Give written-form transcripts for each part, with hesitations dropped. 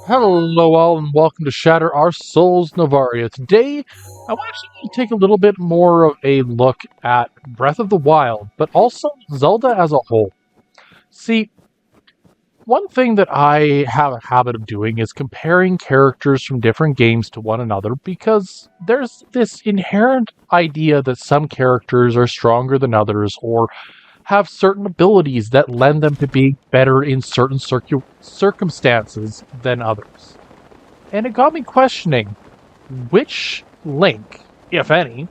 Hello all and welcome to Shatter Our Souls Novaria. Today, I want to take a little bit more of a look at Breath of the Wild, but also Zelda as a whole. See, one thing that I have a habit of doing is comparing characters from different games to one another because there's this inherent idea that some characters are stronger than others or have certain abilities that lend them to be better in certain circumstances than others. And it got me questioning which Link, if any,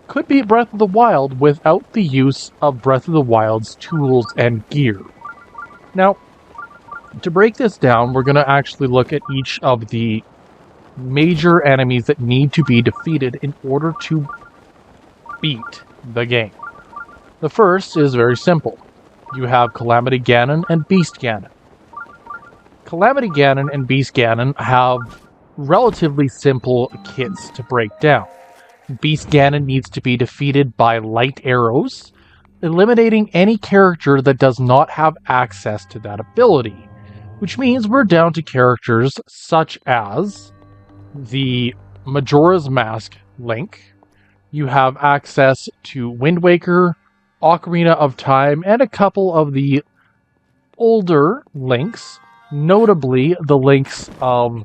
could beat Breath of the Wild without the use of Breath of the Wild's tools and gear. Now, to break this down, we're going to actually look at each of the major enemies that need to be defeated in order to beat the game. The first is very simple. You have Calamity Ganon and Beast Ganon. Calamity Ganon and Beast Ganon have relatively simple kits to break down. Beast Ganon needs to be defeated by light arrows, eliminating any character that does not have access to that ability, which means we're down to characters such as the Majora's Mask Link. You have access to Wind Waker, Ocarina of Time, and a couple of the older Links, notably the Links of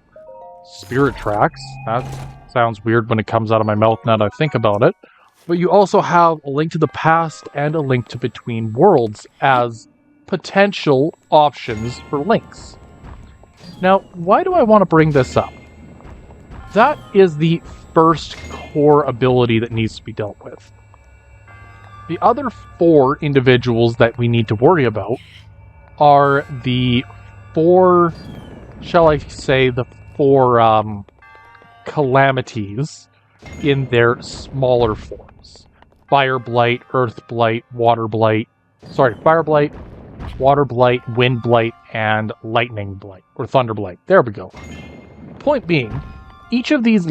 Spirit Tracks. That sounds weird when it comes out of my mouth now that I think about it. But you also have A Link to the Past and A Link to Between Worlds as potential options for Links. Now, why do I want to bring this up? That is the first core ability that needs to be dealt with. The other four individuals that we need to worry about are the four, shall I say, the four calamities in their smaller forms. Fire Blight, Earth Blight, Water Blight, Fire Blight, Water Blight, Wind Blight, and Lightning Blight, or Thunder Blight. There we go. Point being, each of these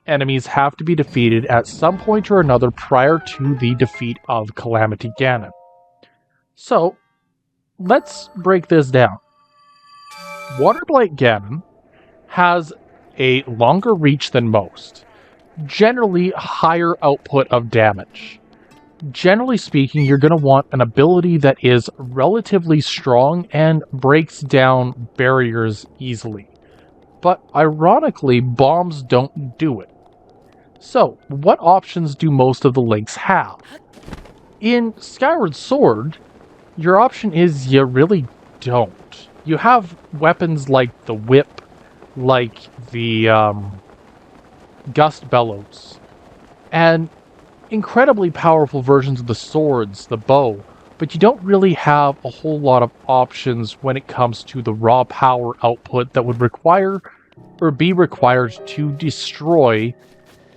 enemies have to be defeated at some point or another prior to the defeat of Calamity Ganon. So, let's break this down. Water Blight Ganon has a longer reach than most, generally higher output of damage. Generally speaking, you're going to want an ability that is relatively strong and breaks down barriers easily. But ironically, bombs don't do it. So, what options do most of the Links have? In Skyward Sword, your option is you really don't. You have weapons like the whip, like the Gust Bellows, and incredibly powerful versions of the swords, the bow, but you don't really have a whole lot of options when it comes to the raw power output that would require or be required to destroy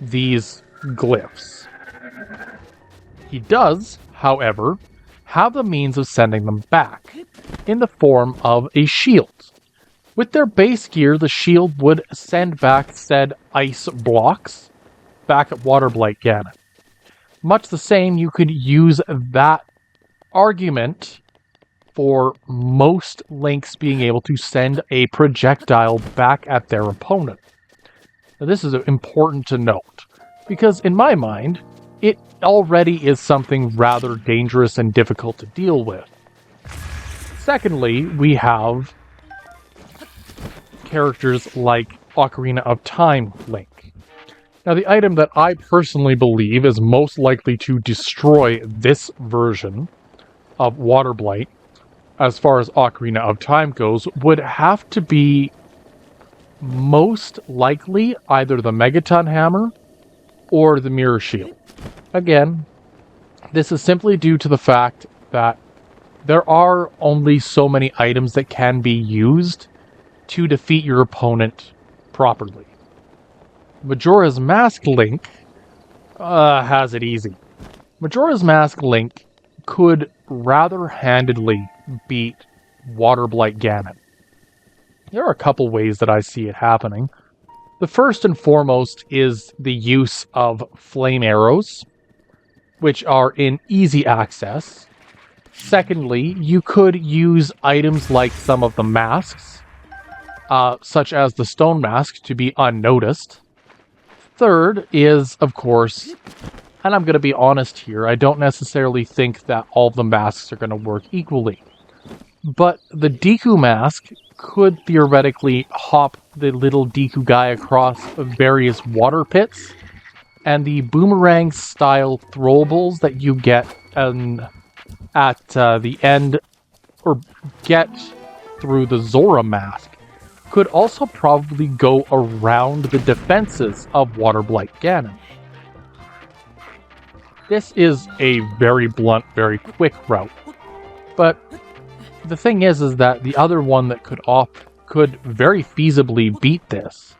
these glyphs. He does, however, have the means of sending them back in the form of a shield. With their base gear, the shield would send back said ice blocks back at Water Blight Ganon. Much the same, you could use that argument for most Links being able to send a projectile back at their opponent. Now, this is important to note, because in my mind, it already is something rather dangerous and difficult to deal with. Secondly, we have characters like Ocarina of Time Link. Now, the item that I personally believe is most likely to destroy this version of Water Blight, as far as Ocarina of Time goes, would have to be most likely either the Megaton Hammer or the Mirror Shield. Again, this is simply due to the fact that there are only so many items that can be used to defeat your opponent properly. Majora's Mask Link has it easy. Majora's Mask Link could rather handedly beat Water Blight Ganon. There are a couple ways that I see it happening. The first and foremost is the use of flame arrows, which are in easy access. Secondly, you could use items like some of the masks such as the stone mask, to be unnoticed. Third is, of course, and I'm going to be honest here, I don't necessarily think that all the masks are going to work equally. But the Deku mask could theoretically hop the little Deku guy across various water pits, and the boomerang-style throwables that you get at the end, or get through the Zora mask, could also probably go around the defenses of Water Blight Ganon. This is a very blunt, very quick route, but the thing is that the other one that could very feasibly beat this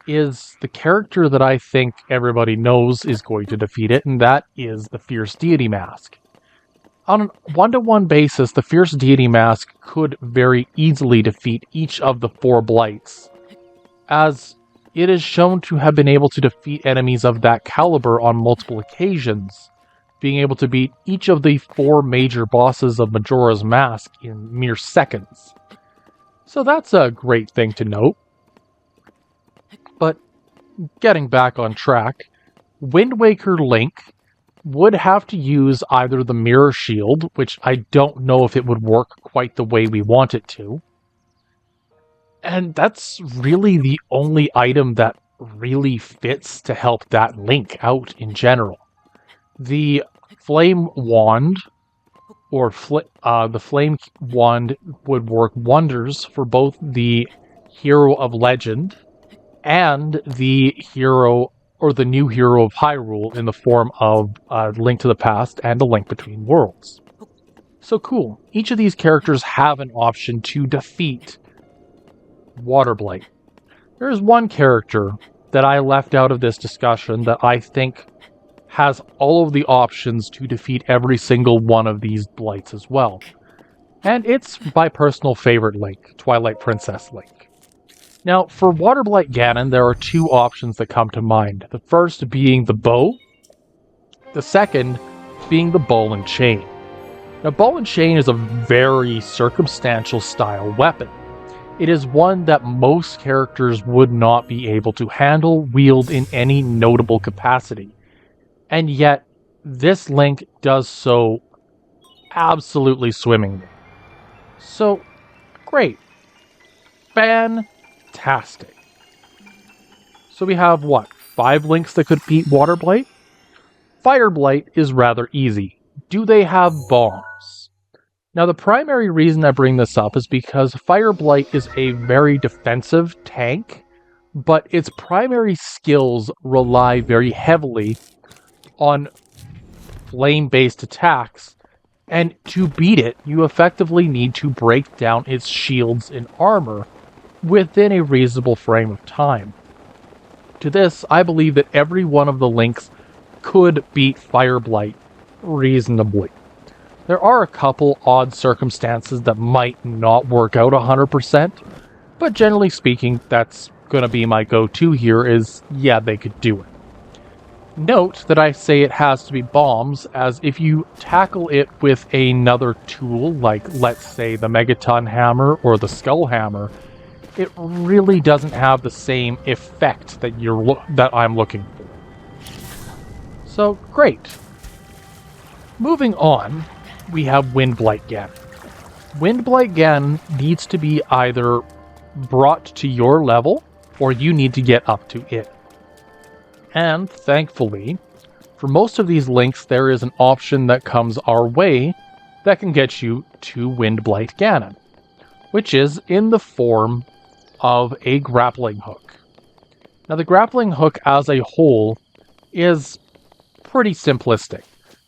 is the character that I think everybody knows is going to defeat it, and that is the Fierce Deity Mask. On a one-to-one basis, the Fierce Deity Mask could very easily defeat each of the 4 Blights, as it is shown to have been able to defeat enemies of that caliber on multiple occasions, being able to beat each of the 4 major bosses of Majora's Mask in mere seconds. So that's a great thing to note. But getting back on track, Wind Waker Link would have to use either the Mirror Shield, which I don't know if it would work quite the way we want it to. And that's really the only item that really fits to help that Link out in general. The Flame Wand, or the Flame Wand, would work wonders for both the Hero of Legend and the hero, or the new hero of Hyrule, in the form of Link to the Past and A Link Between Worlds. So cool. Each of these characters have an option to defeat Water Blight. There's one character that I left out of this discussion that I think has all of the options to defeat every single one of these Blights as well. And it's my personal favorite Link, Twilight Princess Link. Now, for Water Blight Ganon, there are 2 options that come to mind. The first being the bow, the second being the ball and chain. Now, ball and chain is a very circumstantial style weapon. It is one that most characters would not be able to handle, wield in any notable capacity. And yet, this Link does so absolutely swimmingly. So, great. Fantastic. So we have, 5 Links that could beat Water Blight? Fire Blight is rather easy. Do they have bombs? Now, the primary reason I bring this up is because Fire Blight is a very defensive tank, but its primary skills rely very heavily on flame-based attacks, and to beat it, you effectively need to break down its shields and armor within a reasonable frame of time. To this, I believe that every one of the Links could beat Fire Blight reasonably. There are a couple odd circumstances that might not work out 100%, but generally speaking, that's going to be my go-to here is, yeah, they could do it. Note that I say it has to be bombs, as if you tackle it with another tool, like let's say the Megaton Hammer or the Skull Hammer, it really doesn't have the same effect that I'm looking for. So, great. Moving on, we have Wind Blight Ganon. Wind Blight Ganon needs to be either brought to your level, or you need to get up to it. And, thankfully, for most of these Links, there is an option that comes our way that can get you to Wind Blight Ganon, which is in the form of a grappling hook. Now, the grappling hook as a whole is pretty simplistic.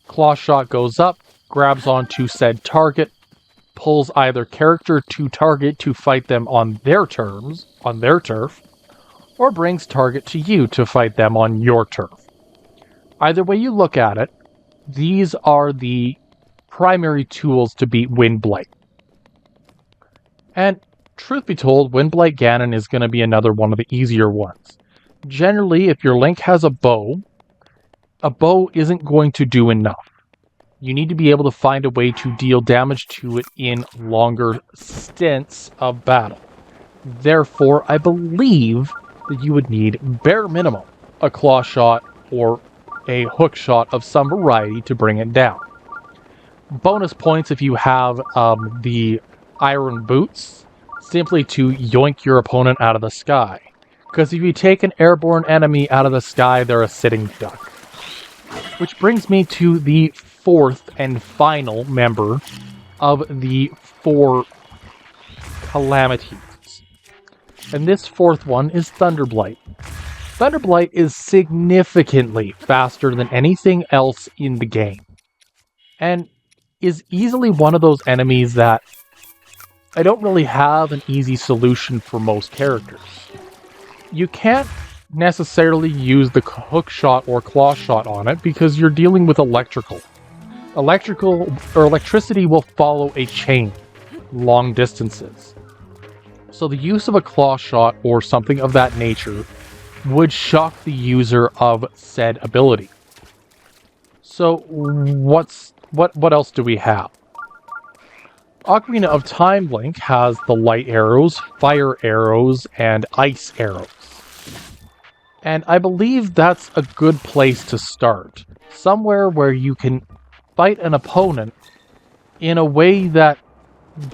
Claw Shot goes up, grabs onto said target, pulls either character to target to fight them on their terms, on their turf, or brings target to you to fight them on your turf. Either way you look at it, these are the primary tools to beat Wind Blight. And truth be told, Wind Blight Ganon is going to be another one of the easier ones. Generally, if your Link has a bow isn't going to do enough. You need to be able to find a way to deal damage to it in longer stints of battle. Therefore, I believe that you would need, bare minimum, a claw shot or a hook shot of some variety to bring it down. Bonus points if you have the iron boots, simply to yoink your opponent out of the sky. Because if you take an airborne enemy out of the sky, they're a sitting duck. Which brings me to the fourth and final member of the 4 calamities. And this fourth one is Thunderblight. Thunderblight is significantly faster than anything else in the game. And is easily one of those enemies that I don't really have an easy solution for most characters. You can't necessarily use the hook shot or claw shot on it because you're dealing with electrical. Electricity will follow a chain long distances. So the use of a claw shot or something of that nature would shock the user of said ability. So what else do we have? Ocarina of Time Link has the light arrows, fire arrows, and ice arrows. And I believe that's a good place to start. Somewhere where you can fight an opponent in a way that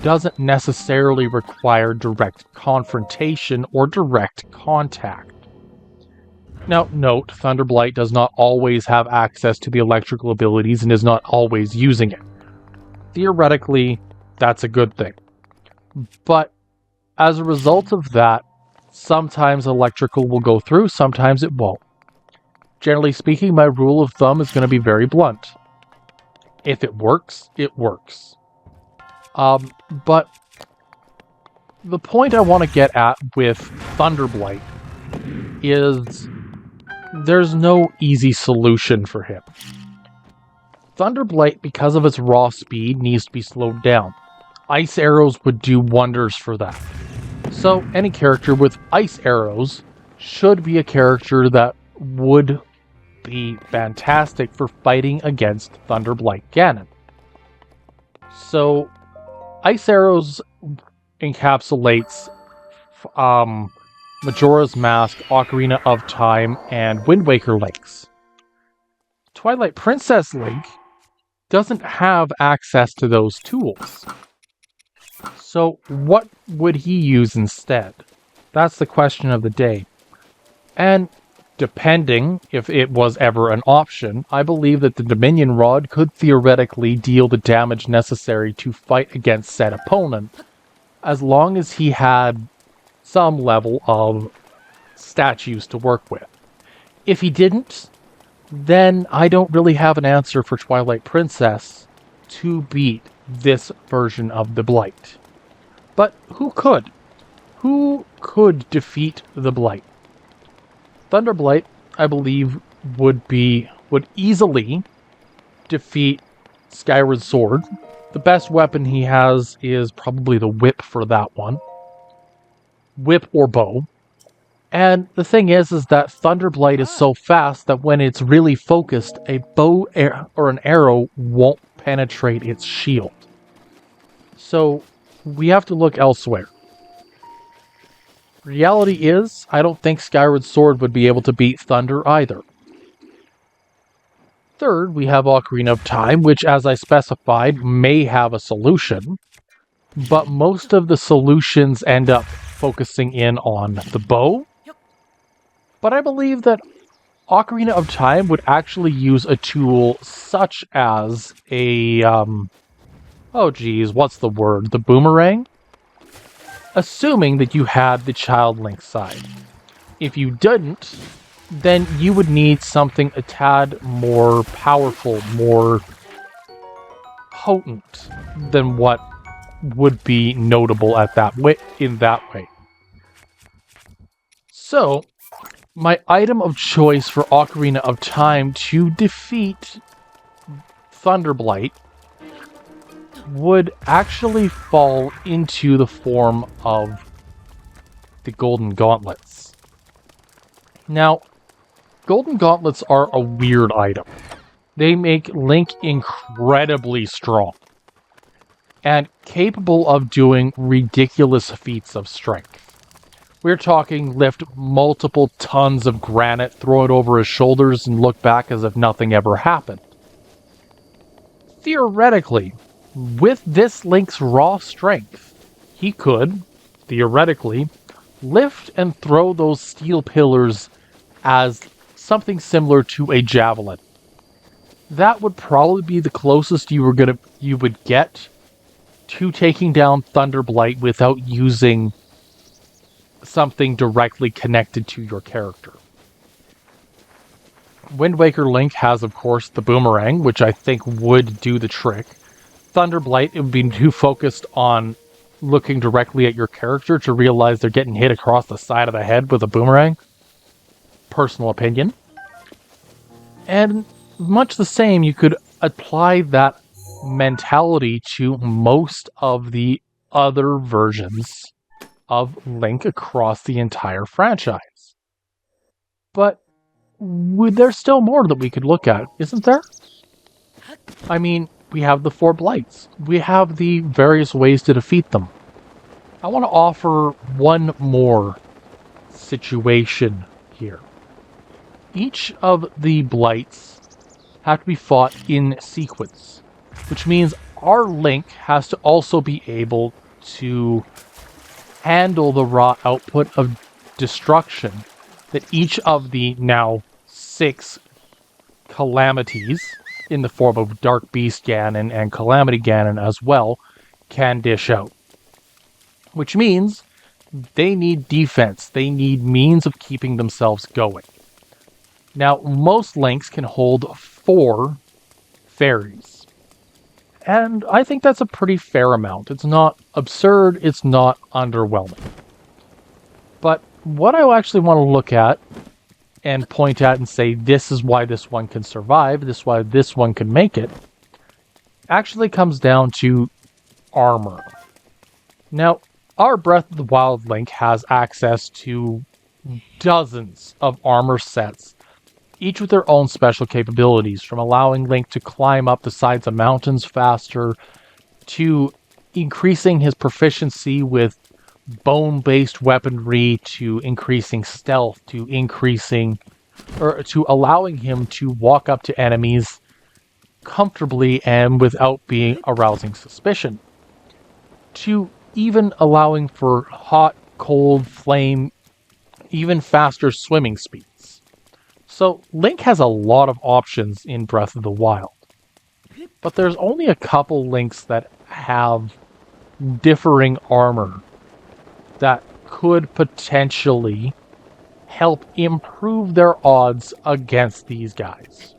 doesn't necessarily require direct confrontation or direct contact. Now, note, Thunderblight does not always have access to the electrical abilities and is not always using it. Theoretically, that's a good thing. But as a result of that, sometimes electrical will go through, sometimes it won't. Generally speaking, my rule of thumb is going to be very blunt. If it works, it works. But the point I want to get at with Thunderblight is there's no easy solution for him. Thunderblight, because of its raw speed, needs to be slowed down. Ice arrows would do wonders for that. So any character with ice arrows should be a character that would be fantastic for fighting against Thunderblight Ganon. So ice arrows encapsulates Majora's Mask, Ocarina of Time, and Wind Waker Links. Twilight Princess Link doesn't have access to those tools. So what would he use instead? That's the question of the day. And depending if it was ever an option, I believe that the Dominion Rod could theoretically deal the damage necessary to fight against said opponent, as long as he had some level of statues to work with. If he didn't, then I don't really have an answer for Twilight Princess to beat this version of the Blight. But who could? Who could defeat the Blight? Thunderblight, I believe, would easily defeat Skyward Sword. The best weapon he has is probably the whip for that one. Whip or bow. And the thing is that Thunderblight is so fast that when it's really focused, a bow or an arrow won't penetrate its shield. So we have to look elsewhere. Reality is, I don't think Skyward Sword would be able to beat Thunder either. Third, we have Ocarina of Time, which, as I specified, may have a solution, but most of the solutions end up focusing in on the bow. But I believe that Ocarina of Time would actually use a tool such as a, what's the word? The boomerang? Assuming that you had the Child Link side. If you didn't, then you would need something a tad more powerful, more potent than what would be notable in that way. So, my item of choice for Ocarina of Time to defeat Thunderblight would actually fall into the form of the Golden Gauntlets. Now, Golden Gauntlets are a weird item. They make Link incredibly strong and capable of doing ridiculous feats of strength. We're talking lift multiple tons of granite, throw it over his shoulders, and look back as if nothing ever happened. Theoretically, with this Link's raw strength, he could, theoretically, lift and throw those steel pillars as something similar to a javelin. That would probably be the closest you would get to taking down Thunderblight without using something directly connected to your character. Wind Waker Link has, of course, the boomerang, which I think would do the trick. Thunderblight, it would be too focused on looking directly at your character to realize they're getting hit across the side of the head with a boomerang. Personal opinion. And much the same, you could apply that mentality to most of the other versions of Link across the entire franchise. But there's still more that we could look at, isn't there? I mean, we have the 4 blights. We have the various ways to defeat them. I want to offer one more situation here. Each of the blights have to be fought in sequence, which means our Link has to also be able to handle the raw output of destruction that each of the now 6 calamities, in the form of Dark Beast Ganon and Calamity Ganon as well, can dish out. Which means they need defense. They need means of keeping themselves going. Now, most Links can hold 4 fairies. And I think that's a pretty fair amount. It's not absurd, it's not underwhelming. But what I actually want to look at and point at and say, this is why this one can survive, this is why this one can make it, actually comes down to armor. Now, our Breath of the Wild Link has access to dozens of armor sets, each with their own special capabilities, from allowing Link to climb up the sides of mountains faster, to increasing his proficiency with bone-based weaponry, to increasing stealth, to allowing him to walk up to enemies comfortably and without being arousing suspicion, to even allowing for hot, cold, flame, even faster swimming speeds. So Link has a lot of options in Breath of the Wild, but there's only a couple Links that have differing armor that could potentially help improve their odds against these guys.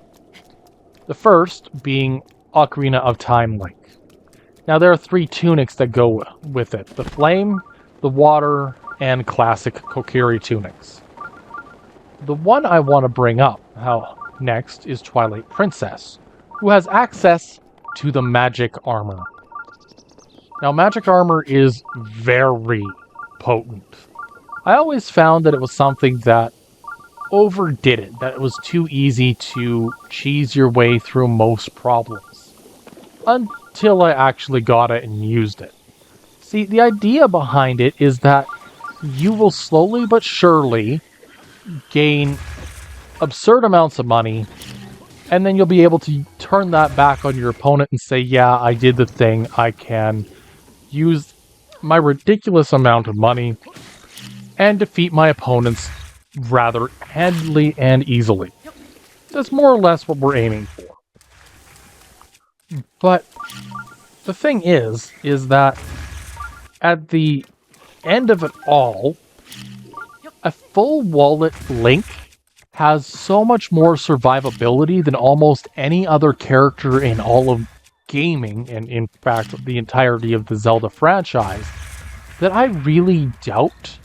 The first being Ocarina of Time Link. Now there are 3 tunics that go with it: the Flame, the Water, and classic Kokiri tunics. The one I want to bring up next is Twilight Princess, who has access to the magic armor. Now, magic armor is very potent. I always found that it was something that overdid it, that it was too easy to cheese your way through most problems, until I actually got it and used it. See, the idea behind it is that you will slowly but surely gain absurd amounts of money, and then you'll be able to turn that back on your opponent and say, yeah, I did the thing, I can use my ridiculous amount of money and defeat my opponents rather handily and easily. That's more or less what we're aiming for. But the thing is that at the end of it all, a full wallet Link has so much more survivability than almost any other character in all of gaming, and in fact the entirety of the Zelda franchise, that I really doubt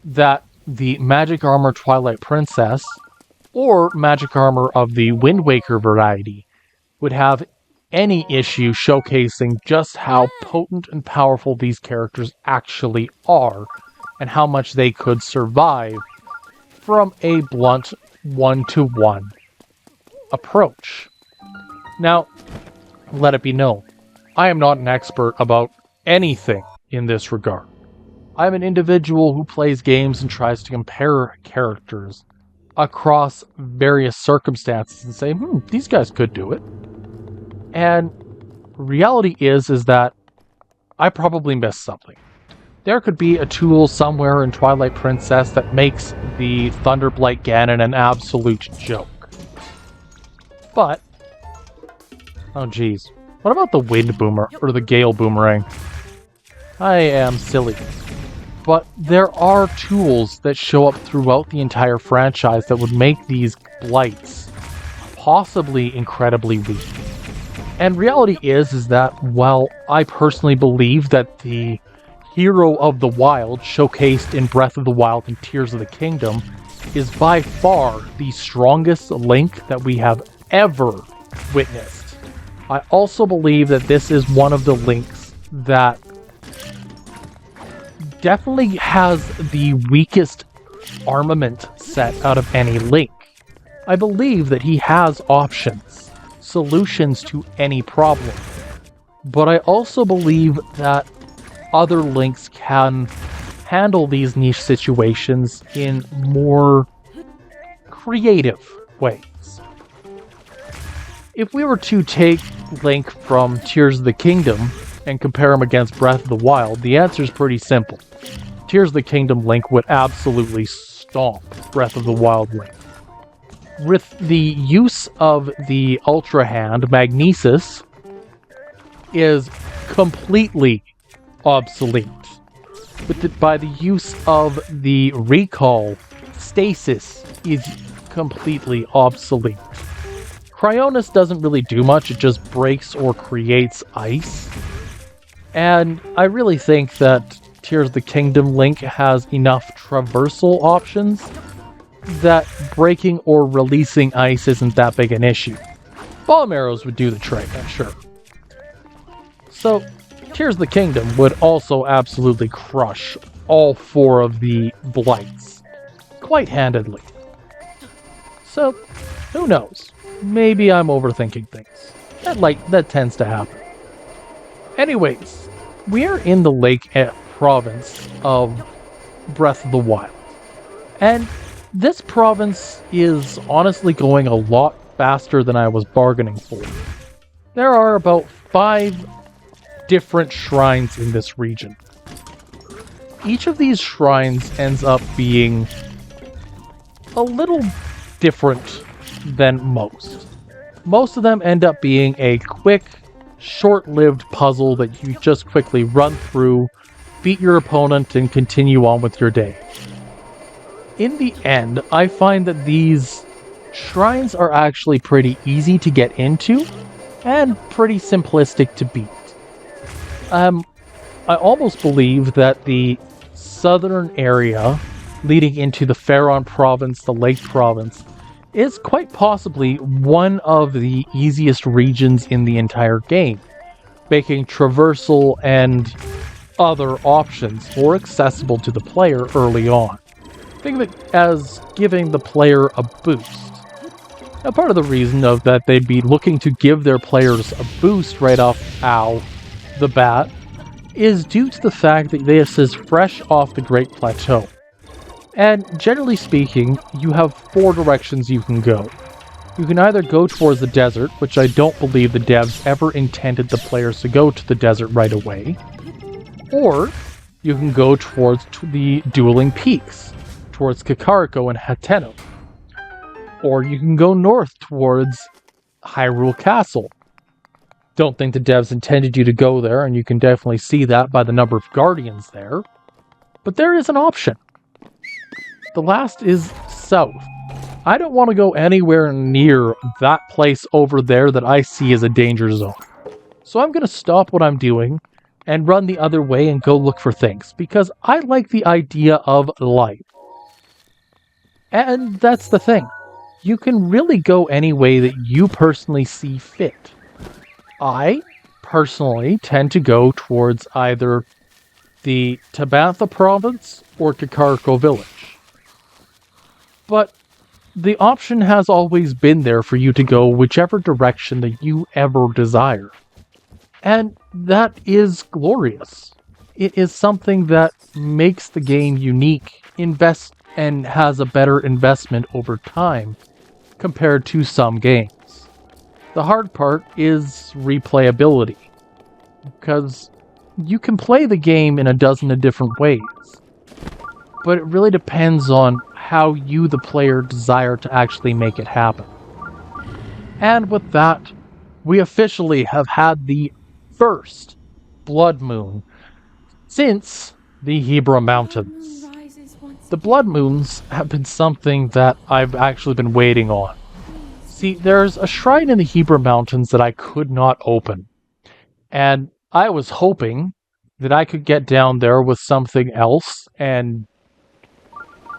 that the Magic Armor Twilight Princess or Magic Armor of the Wind Waker variety would have any issue showcasing just how potent and powerful these characters actually are, and how much they could survive from a blunt one-to-one approach. Now, let it be known, I am not an expert about anything in this regard. I'm an individual who plays games and tries to compare characters across various circumstances and say, these guys could do it. And reality is that I probably missed something. There could be a tool somewhere in Twilight Princess that makes the Thunderblight Ganon an absolute joke. But, oh geez, what about the Wind Boomer, or the Gale Boomerang? I am silly. But there are tools that show up throughout the entire franchise that would make these blights possibly incredibly weak. And reality is that while I personally believe that the Hero of the Wild, showcased in Breath of the Wild and Tears of the Kingdom, is by far the strongest Link that we have ever witnessed, I also believe that this is one of the Links that definitely has the weakest armament set out of any Link. I believe that he has options, solutions to any problem, but I also believe that other Links can handle these niche situations in more creative ways. If we were to take Link from Tears of the Kingdom and compare him against Breath of the Wild, the answer is pretty simple. Tears of the Kingdom Link would absolutely stomp Breath of the Wild Link. With the use of the Ultra Hand, magnesis is completely obsolete. By the use of the recall, stasis is completely obsolete. Cryonis doesn't really do much, it just breaks or creates ice. And I really think that Tears of the Kingdom Link has enough traversal options that breaking or releasing ice isn't that big an issue. Bomb arrows would do the trick, I'm sure. So, Tears of the Kingdom would also absolutely crush all four of the blights, quite handedly. So, who knows? Maybe I'm overthinking things. That tends to happen. Anyways, we are in the Lake province of Breath of the Wild. And this province is honestly going a lot faster than I was bargaining for. There are about 5 different shrines in this region. Each of these shrines ends up being a little different than most. Most of them end up being a quick, short-lived puzzle that you just quickly run through, beat your opponent, and continue on with your day. In the end, I find that these shrines are actually pretty easy to get into and pretty simplistic to beat. I almost believe that the southern area leading into the Faron province, the Lake province, is quite possibly one of the easiest regions in the entire game, making traversal and other options more accessible to the player early on. Think of it as giving the player a boost. Now, part of the reason of that they'd be looking to give their players a boost right off the bat is due to the fact that this is fresh off the Great Plateau. And generally speaking, you have 4 directions you can go. You can either go towards the desert, which I don't believe the devs ever intended the players to go to the desert right away, or you can go towards the Dueling Peaks, towards Kakariko and Hateno, or you can go north towards Hyrule Castle. Don't think the devs intended you to go there, and you can definitely see that by the number of guardians there. But there is an option. The last is south. I don't want to go anywhere near that place over there that I see as a danger zone. So I'm going to stop what I'm doing and run the other way and go look for things, because I like the idea of life. And that's the thing. You can really go any way that you personally see fit. I, personally, tend to go towards either the Tabantha province or Kakariko village. But the option has always been there for you to go whichever direction that you ever desire. And that is glorious. it is something that makes the game unique, and has a better investment over time compared to some games. The hard part is replayability, because you can play the game in a dozen of different ways, but it really depends on how you, the player, desire to actually make it happen. And with that, we officially have had the first blood moon since the Hebra Mountains. The blood moons have been something that I've actually been waiting on. See, there's a shrine in the Hebra Mountains that I could not open, and I was hoping that I could get down there with something else and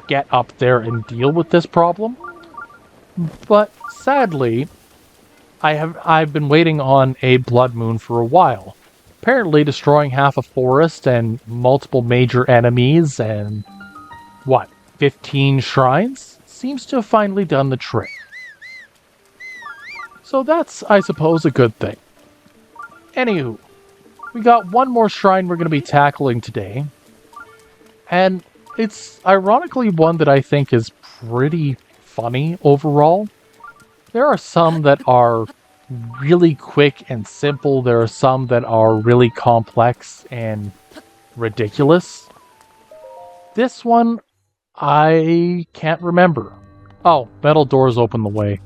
get up there and deal with this problem. But sadly, I've been waiting on a blood moon for a while. Apparently destroying half a forest and multiple major enemies and 15 shrines seems to have finally done the trick. So that's, I suppose, a good thing. Anywho, we got one more shrine we're going to be tackling today. And it's ironically one that I think is pretty funny overall. There are some that are really quick and simple. There are some that are really complex and ridiculous. This one, I can't remember. Oh, metal doors open the way.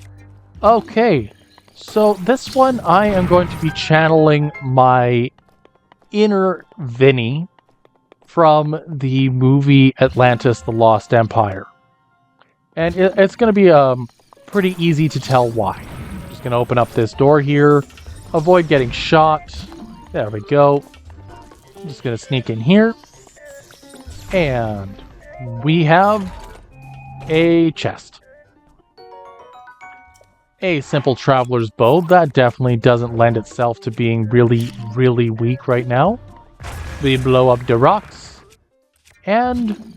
Okay, so this one I am going to be channeling my inner Vinny from the movie Atlantis: The Lost Empire. And it's going to be pretty easy to tell why. Just going to open up this door here, avoid getting shot. There we go. I'm just going to sneak in here. And we have a chest. A simple traveler's bow. That definitely doesn't lend itself to being really, really weak right now. We blow up the rocks. And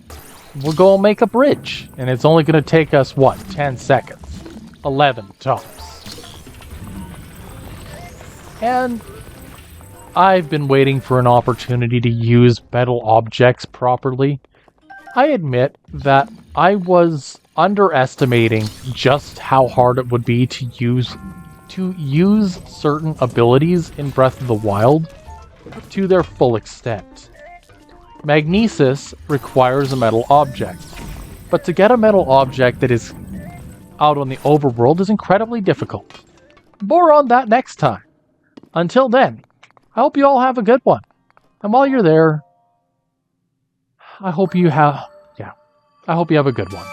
we'll go make a bridge. And it's only going to take us, 10 seconds? 11 tops. And I've been waiting for an opportunity to use metal objects properly. I admit that I was underestimating just how hard it would be to use certain abilities in Breath of the Wild to their full extent. Magnesis requires a metal object, but to get a metal object that is out on the overworld is incredibly difficult. More on that next time. Until then, I hope you all have a good one. And while you're there, I hope you have a good one.